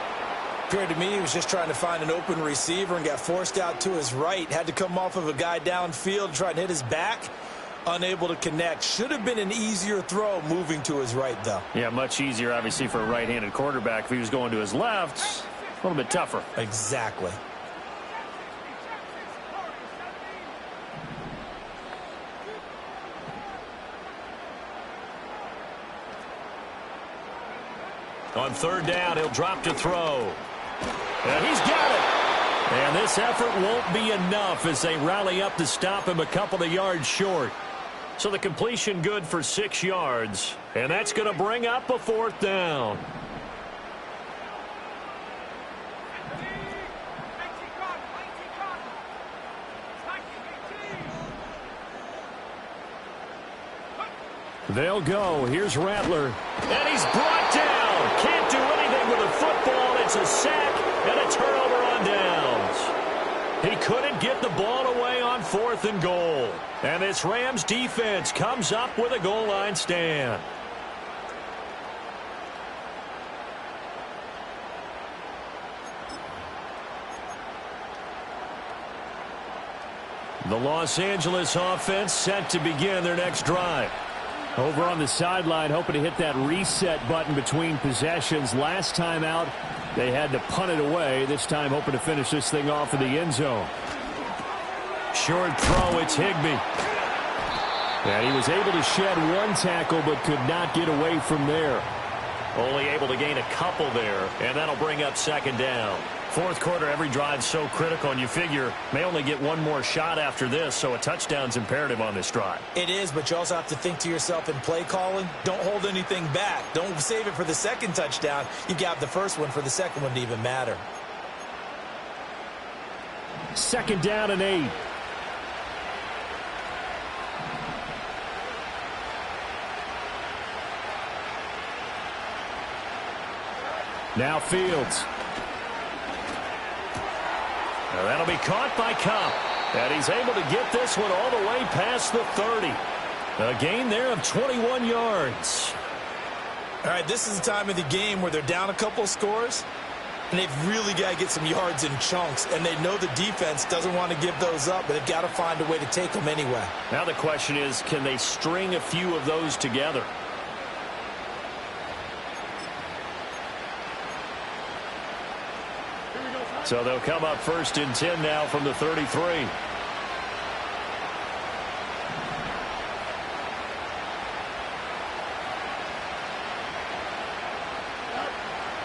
Speaker 2: Appeared to me he was just trying to find an open receiver and got forced out to his right. Had to come off of a guy downfield, try to hit his back. Unable to connect. Should have been an easier throw moving to his right, though.
Speaker 4: Yeah, much easier, obviously, for a right-handed quarterback. If he was going to his left, a little bit tougher.
Speaker 2: Exactly.
Speaker 1: On third down, he'll drop to throw. And he's got it. And this effort won't be enough as they rally up to stop him a couple of yards short. So the completion good for 6 yards. And that's going to bring up a 4th down. They'll go. Here's Rattler. And he's brought down. Can't do anything with a football. It's a sack and a turnover on downs. He couldn't get the ball away on 4th and goal. And this Rams defense comes up with a goal line stand. The Los Angeles offense set to begin their next drive.
Speaker 4: Over on the sideline, hoping to hit that reset button between possessions. Last time out, they had to punt it away. This time, hoping to finish this thing off in the end zone. Short throw, it's Higbee. And he was able to shed one tackle, but could not get away from there.
Speaker 1: Only able to gain a couple there, and that'll bring up second down. Fourth quarter, every drive's so critical, and you figure may only get one more shot after this, so a touchdown's imperative on this drive.
Speaker 2: It is, but you also have to think to yourself in play calling, don't hold anything back. Don't save it for the second touchdown. You got the first one for the second one to even matter.
Speaker 4: Second down and 8. Now Fields.
Speaker 1: Now that'll be caught by Cup. And he's able to get this one all the way past the 30. A gain there of 21 yards.
Speaker 2: All right, this is the time of the game where they're down a couple of scores, and they've really got to get some yards in chunks, and they know the defense doesn't want to give those up, but they've got to find a way to take them anyway.
Speaker 1: Now the question is, can they string a few of those together? So they'll come up first and 10 now from the 33.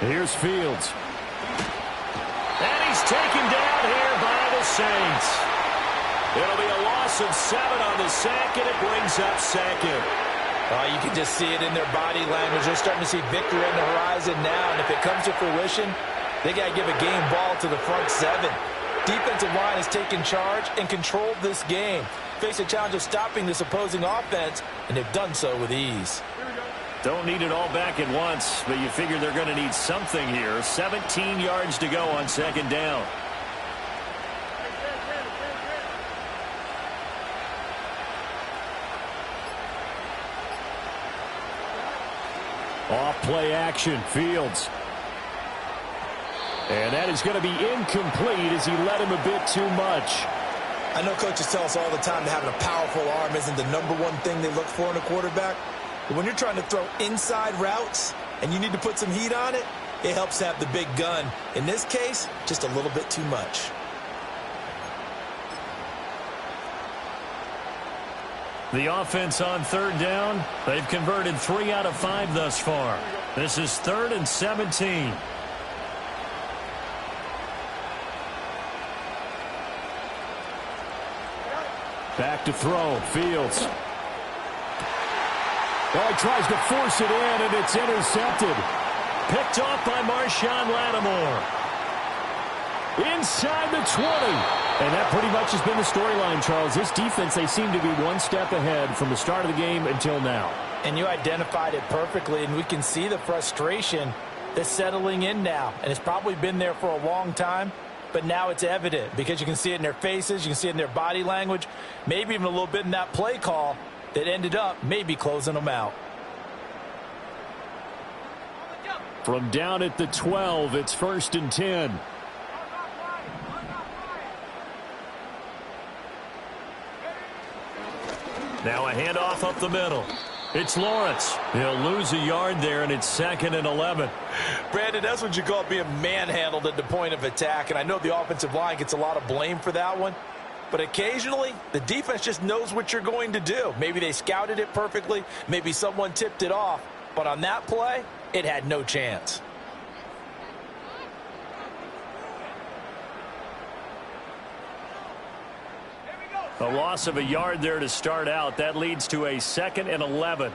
Speaker 4: Here's Fields.
Speaker 1: And he's taken down here by the Saints. It'll be a loss of 7 on the sack, and it brings up second.
Speaker 2: You can just see it in their body language. They're starting to see victory on the horizon now, and if it comes to fruition, they got to give a game ball to the front 7. Defensive line has taken charge and controlled this game. Face a challenge of stopping this opposing offense, and they've done so with ease.
Speaker 1: Don't need it all back at once, but you figure they're going to need something here. 17 yards to go on second down.
Speaker 4: Off play action, Fields. And that is going to be incomplete as he led him a bit too much.
Speaker 2: I know coaches tell us all the time that having a powerful arm isn't the number one thing they look for in a quarterback. But when you're trying to throw inside routes and you need to put some heat on it, it helps to have the big gun. In this case, just a little bit too much.
Speaker 1: The offense on third down, they've converted 3 out of 5 thus far. This is 3rd and 17.
Speaker 4: Back to throw, Fields. Oh, he tries to force it in, and it's intercepted.
Speaker 1: Picked off by Marshawn Lattimore.
Speaker 4: Inside the 20. And that pretty much has been the storyline, Charles. This defense, they seem to be one step ahead from the start of the game until now.
Speaker 2: And you identified it perfectly, and we can see the frustration that's settling in now. And it's probably been there for a long time. But now it's evident because you can see it in their faces, you can see it in their body language, maybe even a little bit in that play call that ended up maybe closing them out.
Speaker 4: From down at the 12, it's 1st and 10.
Speaker 1: Now a handoff up the middle. It's Lawrence. He'll lose a yard there, and it's 2nd and 11.
Speaker 2: Brandon, that's what you call being manhandled at the point of attack, and I know the offensive line gets a lot of blame for that one, but occasionally the defense just knows what you're going to do. Maybe they scouted it perfectly, maybe someone tipped it off, but on that play, it had no chance.
Speaker 1: A loss of a yard there to start out. That leads to a 2nd and 11.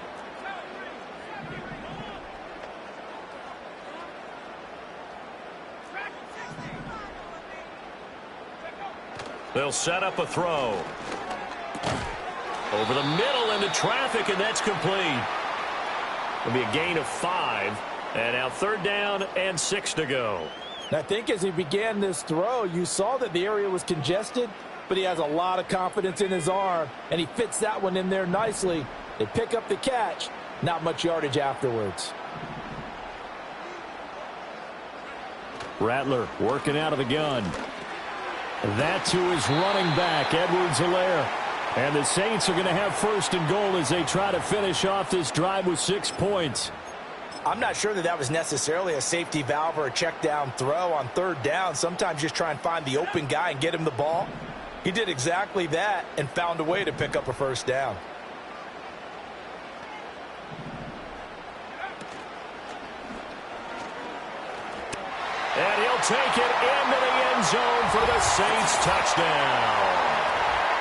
Speaker 1: They'll set up a throw. Over the middle into traffic, and that's complete. It'll be a gain of 5. And now 3rd down and 6 to go.
Speaker 2: And I think as he began this throw, you saw that the area was congested, but he has a lot of confidence in his arm, and he fits that one in there nicely. They pick up the catch, not much yardage afterwards.
Speaker 4: Rattler working out of the gun. That to his running back, Edwards-Helaire. And the Saints are going to have first and goal as they try to finish off this drive with 6 points.
Speaker 2: I'm not sure that was necessarily a safety valve or a check down throw on third down. Sometimes just try and find the open guy and get him the ball. He did exactly that and found a way to pick up a first down.
Speaker 1: And he'll take it into the end zone for the Saints touchdown.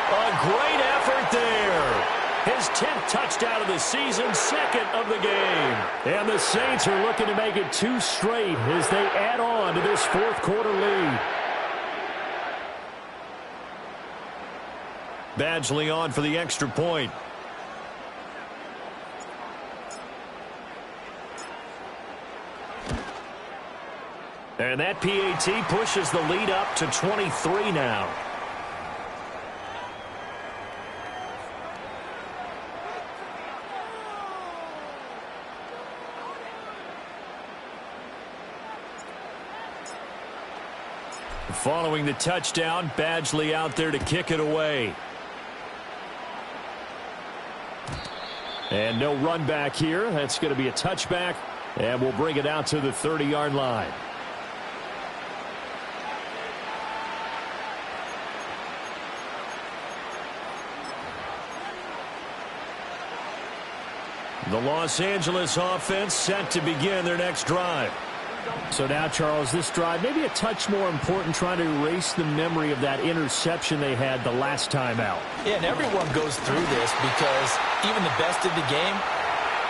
Speaker 1: A great effort there. His 10th touchdown of the season, second of the game.
Speaker 4: And the Saints are looking to make it 2 straight as they add on to this fourth quarter lead.
Speaker 1: Badgley on for the extra point. And that PAT pushes the lead up to 23 now. Following the touchdown, Badgley out there to kick it away.
Speaker 4: And no run back here. That's going to be a touchback, and we'll bring it out to the 30-yard line.
Speaker 1: The Los Angeles offense set to begin their next drive.
Speaker 4: So now, Charles, this drive maybe a touch more important, trying to erase the memory of that interception they had the last time out.
Speaker 2: Yeah, and everyone goes through this because even the best of the game,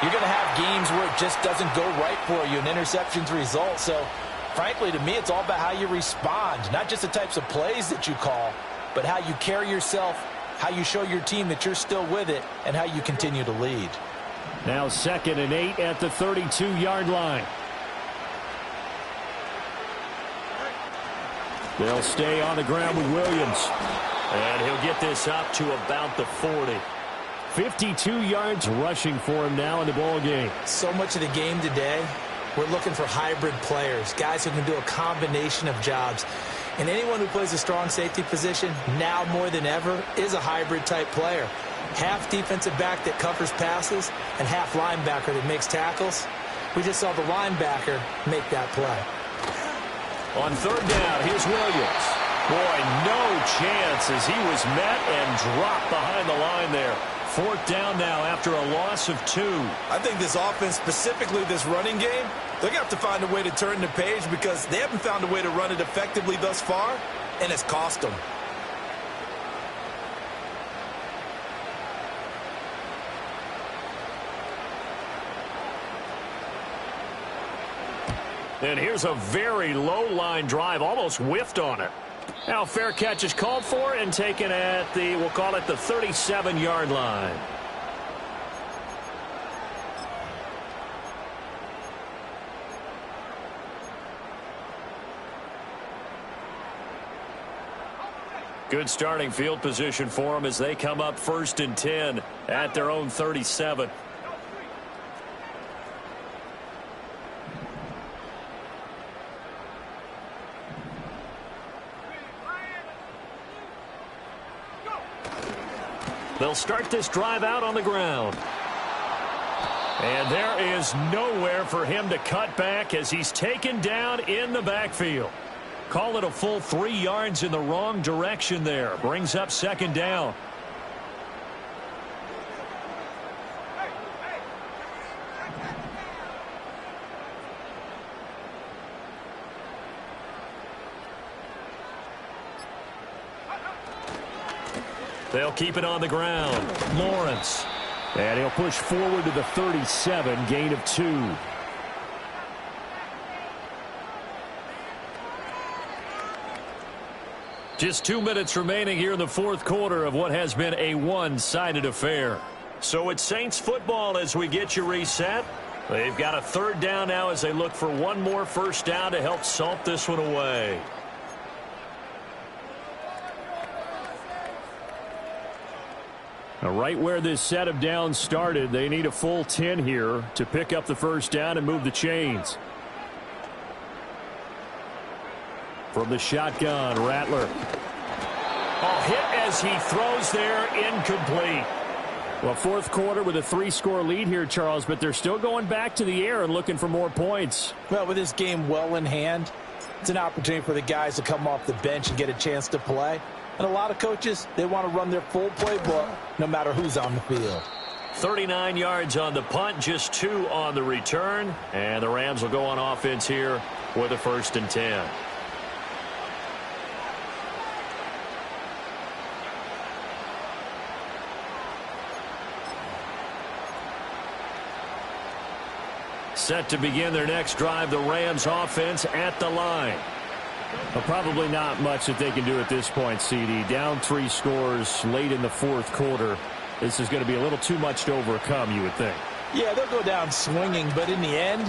Speaker 2: you're going to have games where it just doesn't go right for you, and interceptions result. So, frankly, to me, it's all about how you respond, not just the types of plays that you call, but how you carry yourself, how you show your team that you're still with it, and how you continue to lead.
Speaker 4: Now 2nd and 8 at the 32-yard line. They'll stay on the ground with Williams.
Speaker 1: And he'll get this up to about the 40.
Speaker 4: 52 yards rushing for him now in the ball game.
Speaker 2: So much of the game today, we're looking for hybrid players, guys who can do a combination of jobs. And anyone who plays a strong safety position, now more than ever, is a hybrid type player. Half defensive back that covers passes and half linebacker that makes tackles. We just saw the linebacker make that play.
Speaker 1: On third down, here's Williams. Boy, no chance as he was met and dropped behind the line there. 4th down now after a loss of 2.
Speaker 3: I think this offense, specifically this running game, they're going to have to find a way to turn the page because they haven't found a way to run it effectively thus far, and it's cost them.
Speaker 1: And here's a very low-line drive, almost whiffed on it. Now fair catch is called for and taken at the, we'll call it the 37-yard line. Good starting field position for them as they come up 1st and 10 at their own 37. They'll start this drive out on the ground. And there is nowhere for him to cut back as he's taken down in the backfield. Call it a full 3 yards in the wrong direction there. Brings up 2nd down. They'll keep it on the ground. Lawrence.
Speaker 4: And he'll push forward to the 37, gain of 2.
Speaker 1: Just 2 minutes remaining here in the 4th quarter of what has been a one-sided affair. So it's Saints football as we get you reset. They've got a 3rd down now as they look for one more first down to help salt this one away.
Speaker 4: Now, right where this set of downs started, they need a full 10 here to pick up the first down and move the chains. From the shotgun, Rattler.
Speaker 1: Oh, hit as he throws there, incomplete.
Speaker 4: Well, fourth quarter with a 3-score lead here, Charles, but they're still going back to the air and looking for more points.
Speaker 2: Well, with this game well in hand, it's an opportunity for the guys to come off the bench and get a chance to play. And a lot of coaches, they want to run their full playbook no matter who's on the field.
Speaker 1: 39 yards on the punt, just 2 on the return. And the Rams will go on offense here with a 1st and 10. Set to begin their next drive, the Rams offense at the line.
Speaker 4: Well, probably not much that they can do at this point, CD. Down 3 scores late in the fourth quarter. This is going to be a little too much to overcome, you would think.
Speaker 2: Yeah, they'll go down swinging, but in the end,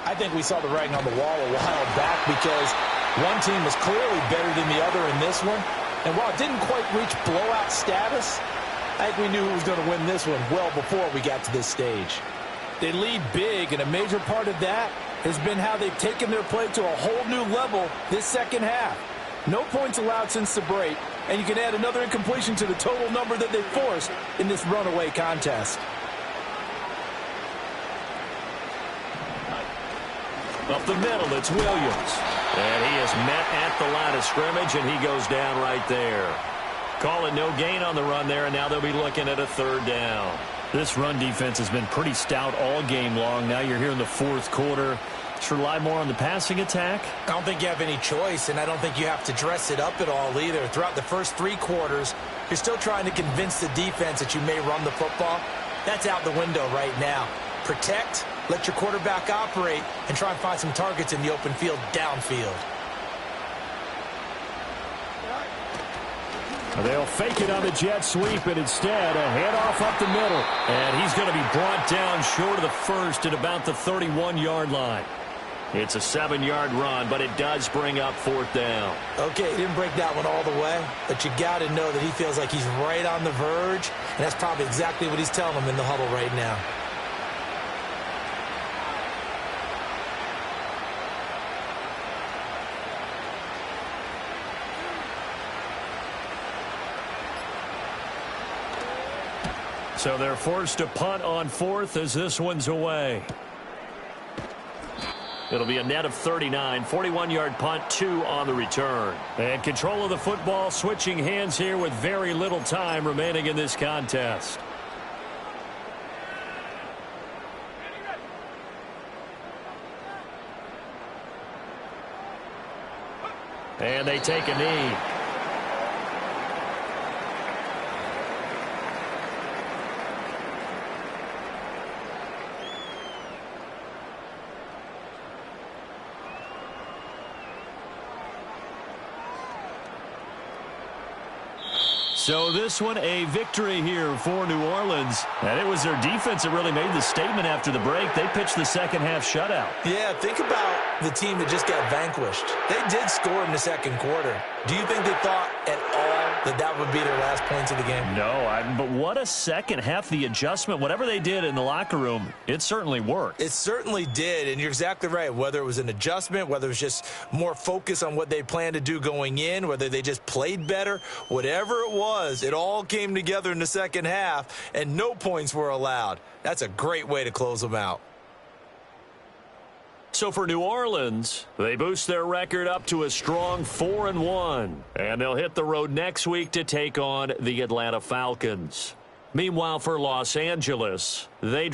Speaker 2: I think we saw the writing on the wall a while back because one team was clearly better than the other in this one. And while it didn't quite reach blowout status, I think we knew who was going to win this one well before we got to this stage. They lead big, and a major part of that has been how they've taken their play to a whole new level this second half. No points allowed since the break, and you can add another incompletion to the total number that they forced in this runaway contest.
Speaker 1: Up the middle, it's Williams. And he is met at the line of scrimmage, and he goes down right there. Call it no gain on the run there, and now they'll be looking at a 3rd down.
Speaker 4: This run defense has been pretty stout all game long. Now you're here in the fourth quarter. Should rely more on the passing attack?
Speaker 2: I don't think you have any choice, and I don't think you have to dress it up at all either. Throughout the first 3 quarters, you're still trying to convince the defense that you may run the football. That's out the window right now. Protect, let your quarterback operate, and try and find some targets in the open field downfield.
Speaker 4: They'll fake it on the jet sweep, and instead a handoff up the middle.
Speaker 1: And he's going to be brought down short of the first at about the 31-yard line. It's a 7-yard run, but it does bring up 4th down.
Speaker 2: Okay, he didn't break that one all the way, but you got to know that he feels like he's right on the verge, and that's probably exactly what he's telling them in the huddle right now.
Speaker 1: So they're forced to punt on 4th as this one's away. It'll be a net of 39, 41-yard punt, 2 on the return. And control of the football switching hands here with very little time remaining in this contest. And they take a knee. So this one a victory here for New Orleans. And it was their defense that really made the statement after the break. They pitched the second half shutout.
Speaker 2: Yeah, think about the team that just got vanquished. They did score in the second quarter. Do you think they thought at all that that would be their last points of the game?
Speaker 1: No, but what a second half. The adjustment, whatever they did in the locker room, it certainly worked.
Speaker 2: It certainly did, and you're exactly right. Whether it was an adjustment, whether it was just more focus on what they planned to do going in, whether they just played better, whatever it was, it all came together in the second half, and no points were allowed. That's a great way to close them out.
Speaker 1: So for New Orleans, they boost their record up to a strong 4-1. And they'll hit the road next week to take on the Atlanta Falcons. Meanwhile, for Los Angeles, they